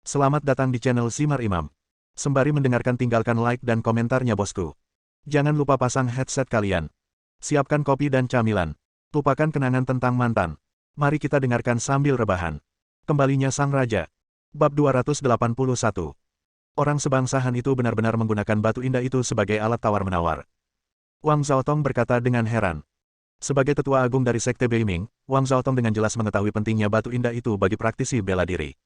Selamat datang di channel Simar Imam. Sembari mendengarkan tinggalkan like dan komentarnya bosku. Jangan lupa pasang headset kalian. Siapkan kopi dan camilan. Lupakan kenangan tentang mantan. Mari kita dengarkan sambil rebahan. Kembalinya Sang Raja. Bab 281. Orang sebangsahan itu benar-benar menggunakan batu indah itu sebagai alat tawar-menawar. Wang Zhaotong berkata dengan heran. Sebagai tetua agung dari Sekte Beiming, Wang Zhaotong dengan jelas mengetahui pentingnya batu indah itu bagi praktisi bela diri.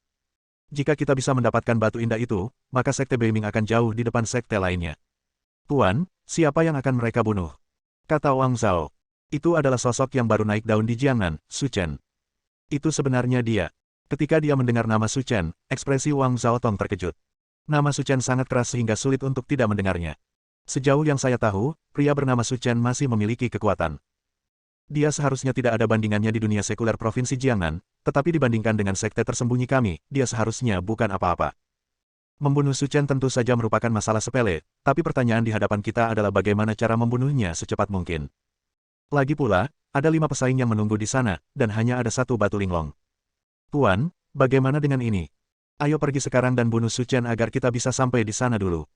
Jika kita bisa mendapatkan batu indah itu, maka Sekte Beiming akan jauh di depan sekte lainnya. Tuan, siapa yang akan mereka bunuh? Kata Wang Zhao. Itu adalah sosok yang baru naik daun di Jiangnan, Su Chen. Itu sebenarnya dia. Ketika dia mendengar nama Su Chen, ekspresi Wang Zhaotong terkejut. Nama Su Chen sangat keras sehingga sulit untuk tidak mendengarnya. Sejauh yang saya tahu, pria bernama Su Chen masih memiliki kekuatan. Dia seharusnya tidak ada bandingannya di dunia sekuler Provinsi Jiangnan, tetapi dibandingkan dengan sekte tersembunyi kami, dia seharusnya bukan apa-apa. Membunuh Su Chen tentu saja merupakan masalah sepele, tapi pertanyaan di hadapan kita adalah bagaimana cara membunuhnya secepat mungkin. Lagi pula, ada 5 pesaing yang menunggu di sana, dan hanya ada 1 batu linglong. Tuan, bagaimana dengan ini? Ayo pergi sekarang dan bunuh Su Chen agar kita bisa sampai di sana dulu.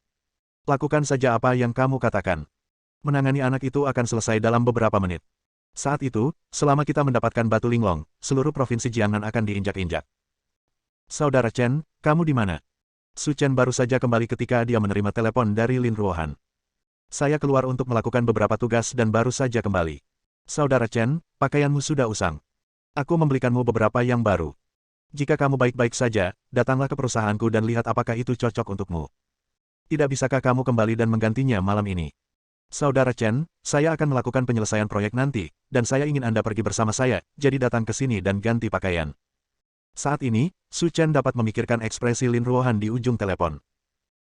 Lakukan saja apa yang kamu katakan. Menangani anak itu akan selesai dalam beberapa menit. Saat itu, selama kita mendapatkan batu linglong, seluruh provinsi Jiangnan akan diinjak-injak. Saudara Chen, kamu di mana? Su Chen baru saja kembali ketika dia menerima telepon dari Lin Ruohan. Saya keluar untuk melakukan beberapa tugas dan baru saja kembali. Saudara Chen, pakaianmu sudah usang. Aku membelikanmu beberapa yang baru. Jika kamu baik-baik saja, datanglah ke perusahaanku dan lihat apakah itu cocok untukmu. Tidak bisakah kamu kembali dan menggantinya malam ini? Saudara Chen, saya akan melakukan penyelesaian proyek nanti, dan saya ingin Anda pergi bersama saya, jadi datang ke sini dan ganti pakaian. Saat ini, Su Chen dapat memikirkan ekspresi Lin Ruohan di ujung telepon.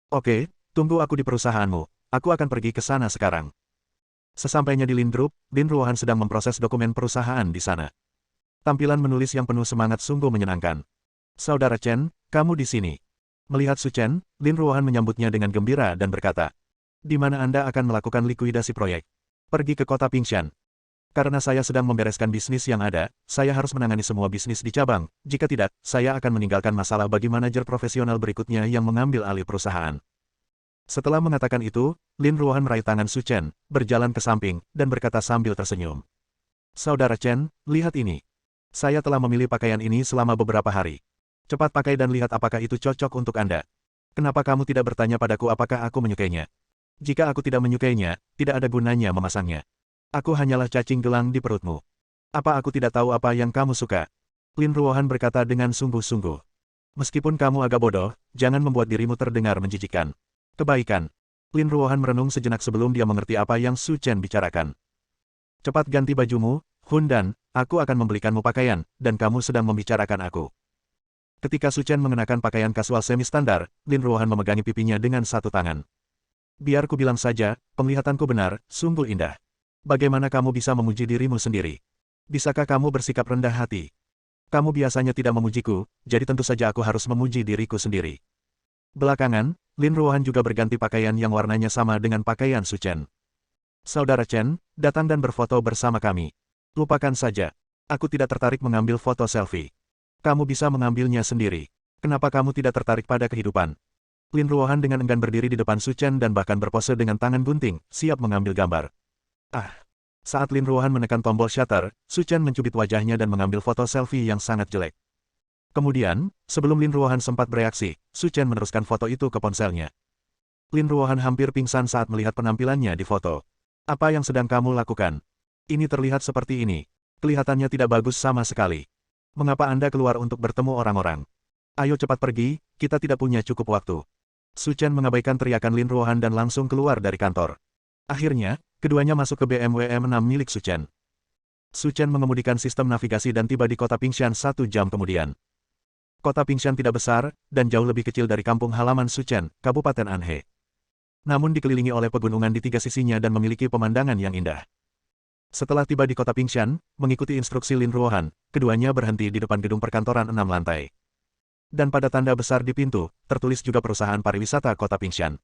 Oke, tunggu aku di perusahaanmu, aku akan pergi ke sana sekarang. Sesampainya di Lin Group, Lin Ruohan sedang memproses dokumen perusahaan di sana. Tampilan menulis yang penuh semangat sungguh menyenangkan. Saudara Chen, kamu di sini. Melihat Su Chen, Lin Ruohan menyambutnya dengan gembira dan berkata, di mana Anda akan melakukan likuidasi proyek? Pergi ke kota Pingshan. Karena saya sedang membereskan bisnis yang ada, saya harus menangani semua bisnis di cabang. Jika tidak, saya akan meninggalkan masalah bagi manajer profesional berikutnya yang mengambil alih perusahaan. Setelah mengatakan itu, Lin Ruohan meraih tangan Su Chen, berjalan ke samping, dan berkata sambil tersenyum. Saudara Chen, lihat ini. Saya telah memilih pakaian ini selama beberapa hari. Cepat pakai dan lihat apakah itu cocok untuk Anda. Kenapa kamu tidak bertanya padaku apakah aku menyukainya? Jika aku tidak menyukainya, tidak ada gunanya memasangnya. Aku hanyalah cacing gelang di perutmu. Apa aku tidak tahu apa yang kamu suka? Lin Ruohan berkata dengan sungguh-sungguh. Meskipun kamu agak bodoh, jangan membuat dirimu terdengar menjijikkan. Kebaikan. Lin Ruohan merenung sejenak sebelum dia mengerti apa yang Su Chen bicarakan. Cepat ganti bajumu, Hun Dan, aku akan membelikanmu pakaian, dan kamu sedang membicarakan aku. Ketika Su Chen mengenakan pakaian kasual semi-standar, Lin Ruohan memegangi pipinya dengan satu tangan. Biar ku bilang saja, penglihatanku benar, sungguh indah. Bagaimana kamu bisa memuji dirimu sendiri? Bisakah kamu bersikap rendah hati? Kamu biasanya tidak memujiku, jadi tentu saja aku harus memuji diriku sendiri. Belakangan, Lin Ruohan juga berganti pakaian yang warnanya sama dengan pakaian Su Chen. Saudara Chen, datang dan berfoto bersama kami. Lupakan saja. Aku tidak tertarik mengambil foto selfie. Kamu bisa mengambilnya sendiri. Kenapa kamu tidak tertarik pada kehidupan? Lin Ruohan dengan enggan berdiri di depan Su Chen dan bahkan berpose dengan tangan gunting, siap mengambil gambar. Saat Lin Ruohan menekan tombol shutter, Su Chen mencubit wajahnya dan mengambil foto selfie yang sangat jelek. Kemudian, sebelum Lin Ruohan sempat bereaksi, Su Chen meneruskan foto itu ke ponselnya. Lin Ruohan hampir pingsan saat melihat penampilannya di foto. Apa yang sedang kamu lakukan? Ini terlihat seperti ini. Kelihatannya tidak bagus sama sekali. Mengapa Anda keluar untuk bertemu orang-orang? Ayo cepat pergi, kita tidak punya cukup waktu. Su Chen mengabaikan teriakan Lin Ruohan dan langsung keluar dari kantor. Akhirnya, keduanya masuk ke BMW M6 milik Su Chen. Su Chen mengemudikan sistem navigasi dan tiba di kota Pingshan 1 jam kemudian. Kota Pingshan tidak besar, dan jauh lebih kecil dari kampung halaman Su Chen, Kabupaten Anhe. Namun dikelilingi oleh pegunungan di 3 sisinya dan memiliki pemandangan yang indah. Setelah tiba di kota Pingshan, mengikuti instruksi Lin Ruohan, keduanya berhenti di depan gedung perkantoran 6 lantai. Dan pada tanda besar di pintu, tertulis juga perusahaan pariwisata kota Pingshan.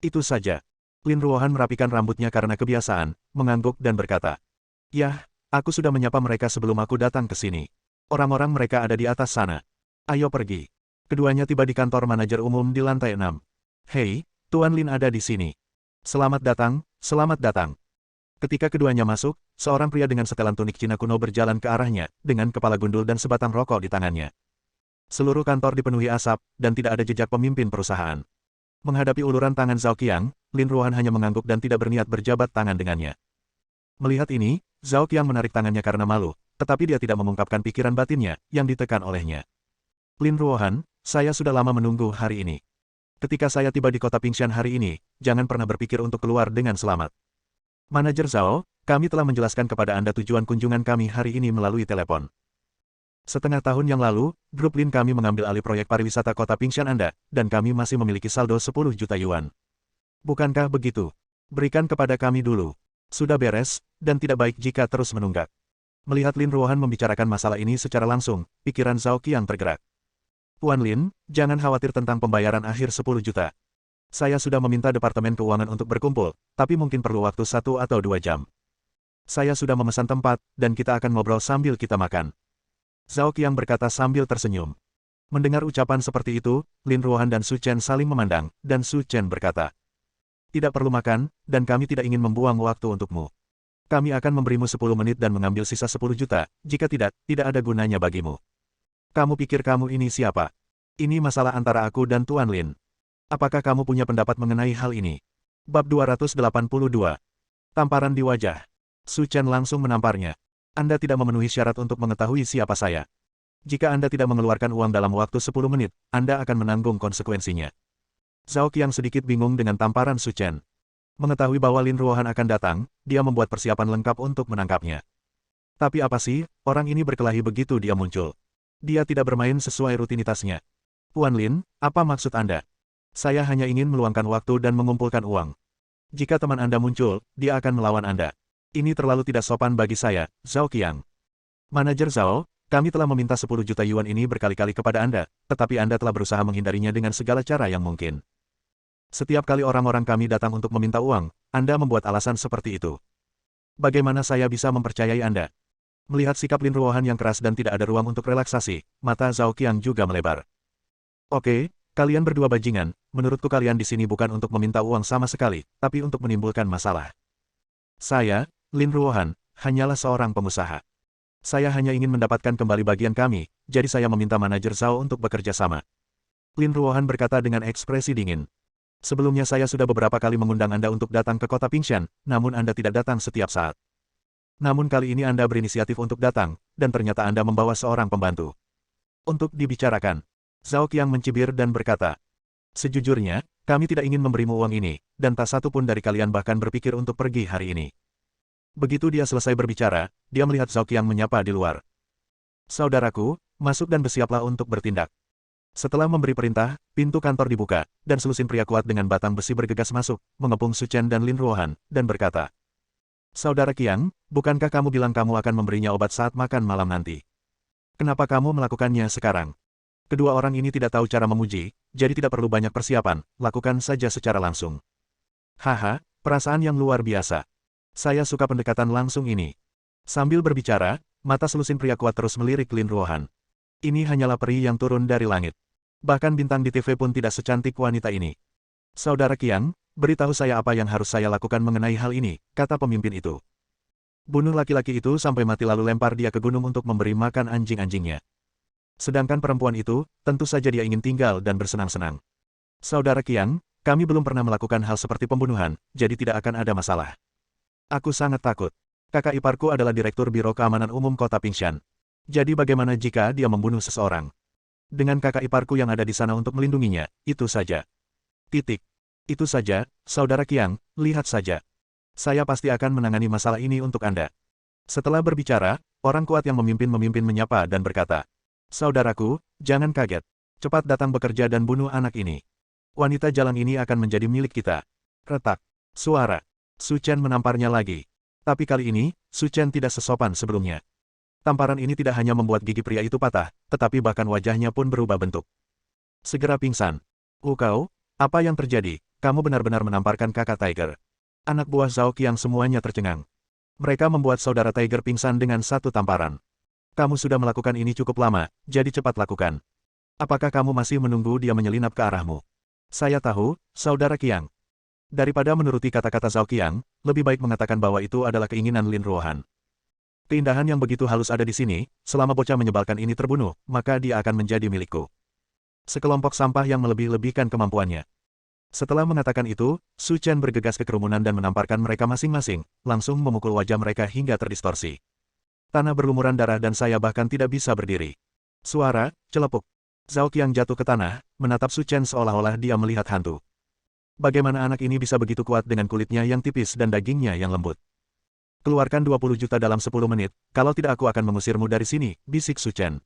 Itu saja. Lin Ruohan merapikan rambutnya karena kebiasaan, mengangguk dan berkata, Yah, aku sudah menyapa mereka sebelum aku datang ke sini. Orang-orang mereka ada di atas sana. Ayo pergi. Keduanya tiba di kantor manajer umum di lantai 6. Hei, Tuan Lin ada di sini. Selamat datang, selamat datang. Ketika keduanya masuk, seorang pria dengan setelan tunik Cina kuno berjalan ke arahnya, dengan kepala gundul dan sebatang rokok di tangannya. Seluruh kantor dipenuhi asap, dan tidak ada jejak pemimpin perusahaan. Menghadapi uluran tangan Zhao Qiang, Lin Ruohan hanya mengangguk dan tidak berniat berjabat tangan dengannya. Melihat ini, Zhao Qiang menarik tangannya karena malu, tetapi dia tidak mengungkapkan pikiran batinnya, yang ditekan olehnya. Lin Ruohan, saya sudah lama menunggu hari ini. Ketika saya tiba di kota Pingshan hari ini, jangan pernah berpikir untuk keluar dengan selamat. Manajer Zhao, kami telah menjelaskan kepada Anda tujuan kunjungan kami hari ini melalui telepon. Setengah tahun yang lalu, grup Lin kami mengambil alih proyek pariwisata kota Pingshan Anda, dan kami masih memiliki saldo 10 juta yuan. Bukankah begitu? Berikan kepada kami dulu. Sudah beres, dan tidak baik jika terus menunggak. Melihat Lin Ruohan membicarakan masalah ini secara langsung, pikiran Zhao Qiang tergerak. Tuan Lin, jangan khawatir tentang pembayaran akhir 10 juta. Saya sudah meminta Departemen Keuangan untuk berkumpul, tapi mungkin perlu waktu 1 atau 2 jam. Saya sudah memesan tempat, dan kita akan ngobrol sambil kita makan. Zhao Qiang berkata sambil tersenyum. Mendengar ucapan seperti itu, Lin Ruohan dan Su Chen saling memandang, dan Su Chen berkata, tidak perlu makan, dan kami tidak ingin membuang waktu untukmu. Kami akan memberimu 10 menit dan mengambil sisa 10 juta, jika tidak, tidak ada gunanya bagimu. Kamu pikir kamu ini siapa? Ini masalah antara aku dan Tuan Lin. Apakah kamu punya pendapat mengenai hal ini? Bab 282. Tamparan di wajah. Su Chen langsung menamparnya. Anda tidak memenuhi syarat untuk mengetahui siapa saya. Jika Anda tidak mengeluarkan uang dalam waktu 10 menit, Anda akan menanggung konsekuensinya. Zhao Qiang sedikit bingung dengan tamparan Su Chen. Mengetahui bahwa Lin Ruohan akan datang, dia membuat persiapan lengkap untuk menangkapnya. Tapi apa sih, orang ini berkelahi begitu dia muncul. Dia tidak bermain sesuai rutinitasnya. Tuan Lin, apa maksud Anda? Saya hanya ingin meluangkan waktu dan mengumpulkan uang. Jika teman Anda muncul, dia akan melawan Anda. Ini terlalu tidak sopan bagi saya, Zhao Qiang. Manajer Zhao, kami telah meminta 10 juta yuan ini berkali-kali kepada Anda, tetapi Anda telah berusaha menghindarinya dengan segala cara yang mungkin. Setiap kali orang-orang kami datang untuk meminta uang, Anda membuat alasan seperti itu. Bagaimana saya bisa mempercayai Anda? Melihat sikap Lin Ruohan yang keras dan tidak ada ruang untuk relaksasi, mata Zhao Qiang juga melebar. Oke, kalian berdua bajingan, menurutku kalian di sini bukan untuk meminta uang sama sekali, tapi untuk menimbulkan masalah. Saya, Lin Ruohan, hanyalah seorang pengusaha. Saya hanya ingin mendapatkan kembali bagian kami, jadi saya meminta manajer Zhao untuk bekerja sama. Lin Ruohan berkata dengan ekspresi dingin. Sebelumnya saya sudah beberapa kali mengundang Anda untuk datang ke kota Pingshan, namun Anda tidak datang setiap saat. Namun kali ini Anda berinisiatif untuk datang, dan ternyata Anda membawa seorang pembantu. Untuk dibicarakan, Zhao Qiang mencibir dan berkata, sejujurnya, kami tidak ingin memberimu uang ini, dan tak satu pun dari kalian bahkan berpikir untuk pergi hari ini. Begitu dia selesai berbicara, dia melihat Zhao Qiang menyapa di luar. Saudaraku, masuk dan bersiaplah untuk bertindak. Setelah memberi perintah, pintu kantor dibuka, dan selusin pria kuat dengan batang besi bergegas masuk, mengepung Su Chen dan Lin Ruohan, dan berkata, Saudara Qiang, bukankah kamu bilang kamu akan memberinya obat saat makan malam nanti? Kenapa kamu melakukannya sekarang? Kedua orang ini tidak tahu cara memuji, jadi tidak perlu banyak persiapan, lakukan saja secara langsung. Haha, perasaan yang luar biasa. Saya suka pendekatan langsung ini. Sambil berbicara, mata selusin pria kuat terus melirik Lin Ruohan. Ini hanyalah peri yang turun dari langit. Bahkan bintang di TV pun tidak secantik wanita ini. Saudara Qiang, beritahu saya apa yang harus saya lakukan mengenai hal ini, kata pemimpin itu. Bunuh laki-laki itu sampai mati lalu lempar dia ke gunung untuk memberi makan anjing-anjingnya. Sedangkan perempuan itu, tentu saja dia ingin tinggal dan bersenang-senang. Saudara Qiang, kami belum pernah melakukan hal seperti pembunuhan, jadi tidak akan ada masalah. Aku sangat takut. Kakak iparku adalah Direktur Biro Keamanan Umum Kota Pingshan. Jadi bagaimana jika dia membunuh seseorang? Dengan kakak iparku yang ada di sana untuk melindunginya, itu saja. Titik. Itu saja, Saudara Qiang, lihat saja. Saya pasti akan menangani masalah ini untuk Anda. Setelah berbicara, orang kuat yang memimpin menyapa dan berkata, Saudaraku, jangan kaget. Cepat datang bekerja dan bunuh anak ini. Wanita jalan ini akan menjadi milik kita. Retak. Suara. Su Chen menamparnya lagi. Tapi kali ini, Su Chen tidak sesopan sebelumnya. Tamparan ini tidak hanya membuat gigi pria itu patah, tetapi bahkan wajahnya pun berubah bentuk. Segera pingsan. Kau, apa yang terjadi? Kamu benar-benar menamparkan kakak Tiger. Anak buah Zhao Qiang semuanya tercengang. Mereka membuat saudara Tiger pingsan dengan satu tamparan. Kamu sudah melakukan ini cukup lama, jadi cepat lakukan. Apakah kamu masih menunggu dia menyelinap ke arahmu? Saya tahu, Saudara Qiang. Daripada menuruti kata-kata Zhao Qiang, lebih baik mengatakan bahwa itu adalah keinginan Lin Ruohan. Keindahan yang begitu halus ada di sini, selama bocah menyebalkan ini terbunuh, maka dia akan menjadi milikku. Sekelompok sampah yang melebih-lebihkan kemampuannya. Setelah mengatakan itu, Su Chen bergegas ke kerumunan dan menamparkan mereka masing-masing, langsung memukul wajah mereka hingga terdistorsi. Tanah berlumuran darah dan saya bahkan tidak bisa berdiri. Suara, celepuk. Zhao Qiang jatuh ke tanah, menatap Su Chen seolah-olah dia melihat hantu. Bagaimana anak ini bisa begitu kuat dengan kulitnya yang tipis dan dagingnya yang lembut? Keluarkan 20 juta dalam 10 menit, kalau tidak aku akan mengusirmu dari sini, bisik Su Chen.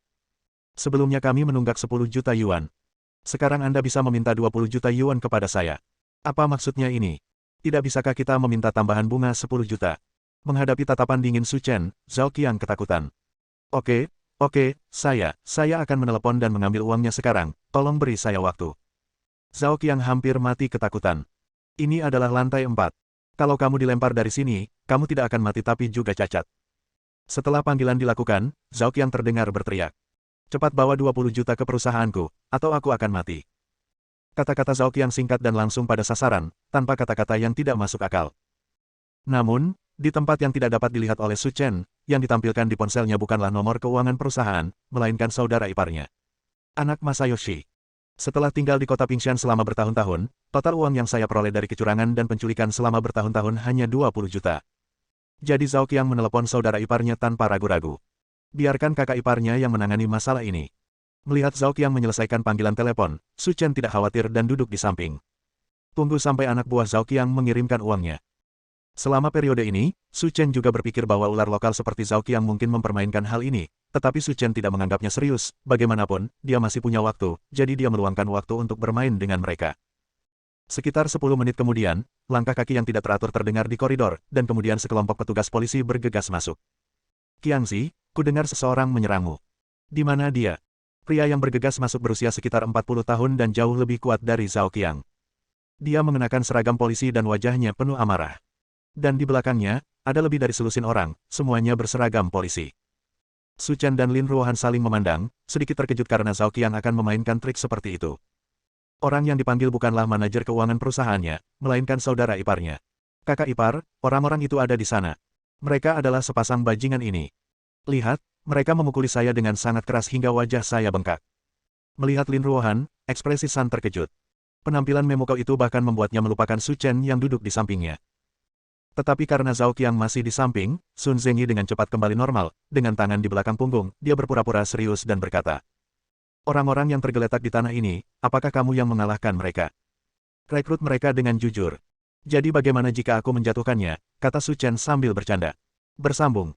Sebelumnya kami menunggak 10 juta yuan. Sekarang Anda bisa meminta 20 juta yuan kepada saya. Apa maksudnya ini? Tidak bisakah kita meminta tambahan bunga 10 juta? Menghadapi tatapan dingin Su Chen, Zhao Qiang ketakutan. Oke, saya akan menelepon dan mengambil uangnya sekarang, tolong beri saya waktu. Zhao Qiang hampir mati ketakutan. Ini adalah lantai 4. Kalau kamu dilempar dari sini, kamu tidak akan mati tapi juga cacat. Setelah panggilan dilakukan, Zhao Qiang terdengar berteriak. Cepat bawa 20 juta ke perusahaanku, atau aku akan mati. Kata-kata Zhao Qiang singkat dan langsung pada sasaran, tanpa kata-kata yang tidak masuk akal. Namun, di tempat yang tidak dapat dilihat oleh Su Chen, yang ditampilkan di ponselnya bukanlah nomor keuangan perusahaan, melainkan saudara iparnya. Anak Masayoshi. Setelah tinggal di kota Pingshan selama bertahun-tahun, total uang yang saya peroleh dari kecurangan dan penculikan selama bertahun-tahun hanya 20 juta. Jadi Zhao Qiang menelepon saudara iparnya tanpa ragu-ragu. Biarkan kakak iparnya yang menangani masalah ini. Melihat Zhao Qiang menyelesaikan panggilan telepon, Su Chen tidak khawatir dan duduk di samping. Tunggu sampai anak buah Zhao Qiang mengirimkan uangnya. Selama periode ini, Su Chen juga berpikir bahwa ular lokal seperti Zhao Qiang mungkin mempermainkan hal ini, tetapi Su Chen tidak menganggapnya serius, bagaimanapun, dia masih punya waktu, jadi dia meluangkan waktu untuk bermain dengan mereka. Sekitar 10 menit kemudian, langkah kaki yang tidak teratur terdengar di koridor, dan kemudian sekelompok petugas polisi bergegas masuk. Qiangxi, kudengar seseorang menyerangmu. Di mana dia? Pria yang bergegas masuk berusia sekitar 40 tahun dan jauh lebih kuat dari Zhao Qiang. Dia mengenakan seragam polisi dan wajahnya penuh amarah. Dan di belakangnya, ada lebih dari selusin orang, semuanya berseragam polisi. Su Chen dan Lin Ruohan saling memandang, sedikit terkejut karena Zhao Qiang akan memainkan trik seperti itu. Orang yang dipanggil bukanlah manajer keuangan perusahaannya, melainkan saudara iparnya. Kakak ipar, orang-orang itu ada di sana. Mereka adalah sepasang bajingan ini. Lihat, mereka memukuli saya dengan sangat keras hingga wajah saya bengkak. Melihat Lin Ruohan, ekspresi San terkejut. Penampilan memukau itu bahkan membuatnya melupakan Su Chen yang duduk di sampingnya. Tetapi karena Zhao Qiang masih di samping, Sun Zengyi dengan cepat kembali normal, dengan tangan di belakang punggung, dia berpura-pura serius dan berkata, orang-orang yang tergeletak di tanah ini, apakah kamu yang mengalahkan mereka? Rekrut mereka dengan jujur. Jadi bagaimana jika aku menjatuhkannya, kata Su Chen sambil bercanda. Bersambung.